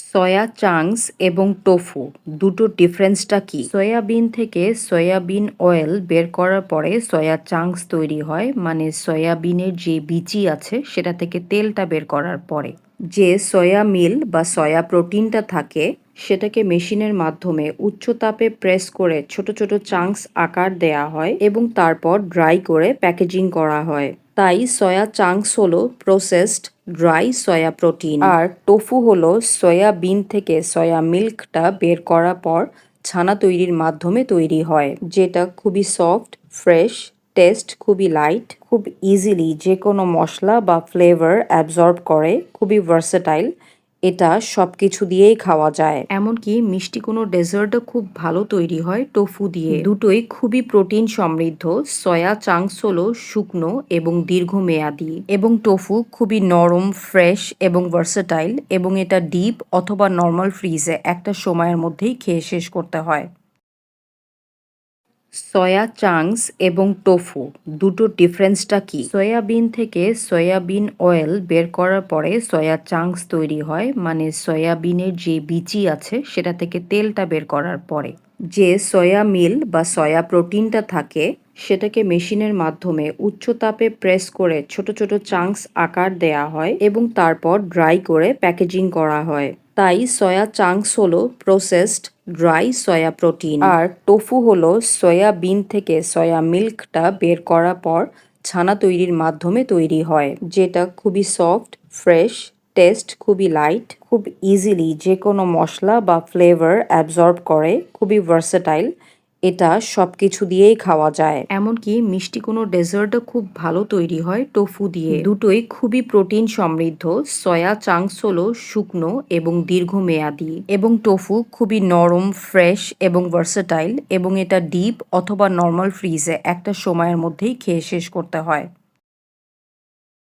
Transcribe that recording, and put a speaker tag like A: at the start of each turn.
A: Soya chunks এবং tofu দুটো ডিফারেন্সটা কি? সয়াবিন থেকে সয়াবিন অয়েল বের করার পরে সয়া চাংস তৈরি হয়, মানে সয়াবিনের যে বিচি আছে সেটা থেকে তেলটা বের করার পরে যে সয়া মিল বা সয়া প্রোটিনটা থাকে সেটাকে মেশিনের মাধ্যমে উচ্চ তাপে প্রেস করে ছোট ছোট চাংস আকার দেয়া হয় এবং তারপর ড্রাই করে প্যাকেজিং করা হয়। তাই সয়া চাংস হলো প্রসেসড ড্রাই সয়া প্রোটিন, আর টোফু হলো সয়াবিন থেকে সয়া মিল্কটা বের করার পর ছানা তৈরির মাধ্যমে তৈরি হয়, যেটা খুবই সফট, ফ্রেশ, টেস্ট খুবই লাইট, খুব ইজিলি যে কোনো মশলা বা ফ্লেভার অ্যাবজর্ব করে, খুবই ভার্সেটাইল। এটা সব কিছু দিয়েই খাওয়া যায়, এমনকি মিষ্টি কোনো ডেজার্টও খুব ভালো তৈরি হয় টোফু দিয়ে। দুটোই খুবই প্রোটিন সমৃদ্ধ। সয়া চাংস হলো শুকনো এবং দীর্ঘমেয়াদী, এবং টোফু খুবই নরম, ফ্রেশ এবং ভার্সেটাইল, এবং এটা ডিপ অথবা নর্মাল ফ্রিজে একটা সময়ের মধ্যেই খেয়ে শেষ করতে হয়। সয়া চাংস এবং টোফু দুটো ডিফারেন্সটা কি? সয়াবিন থেকে সয়াবিন অয়েল বের করার পরে সয়া চাংস তৈরি হয়, মানে সয়াবিনের যে বিচি আছে সেটা থেকে তেলটা বের করার পরে যে সয়া মিল বা সয়া প্রোটিনটা থাকে সেটাকে মেশিনের মাধ্যমে উচ্চ তাপে প্রেস করে ছোট ছোট চাংস আকার দেয়া হয় এবং তারপর ড্রাই করে প্যাকেজিং করা হয়। তাই সয়া চাংস হলো প্রসেসড ড্রাই সয়া প্রোটিন, আর টোফু হলো সয়াবিন থেকে সয়া মিল্কটা বের করার পর ছানা তৈরির মাধ্যমে তৈরি হয়, যেটা খুবই সফট, ফ্রেশ, টেস্ট খুবই লাইট, খুব ইজিলি যে কোনো মশলা বা ফ্লেভার অ্যাবজর্ব করে, খুবই ভার্সেটাইল। এটা সব কিছু দিয়েই খাওয়া যায়, এমনকি মিষ্টি কোনো ডেজার্টও খুব ভালো তৈরি হয় টোফু দিয়ে। দুটোই খুবই প্রোটিন সমৃদ্ধ। সয়া চাংস হলো শুকনো এবং দীর্ঘমেয়াদী, এবং টোফু খুবই নরম, ফ্রেশ এবং ভার্সেটাইল, এবং এটা ডিপ অথবা নর্মাল ফ্রিজে একটা সময়ের মধ্যেই খেয়ে শেষ করতে হয়।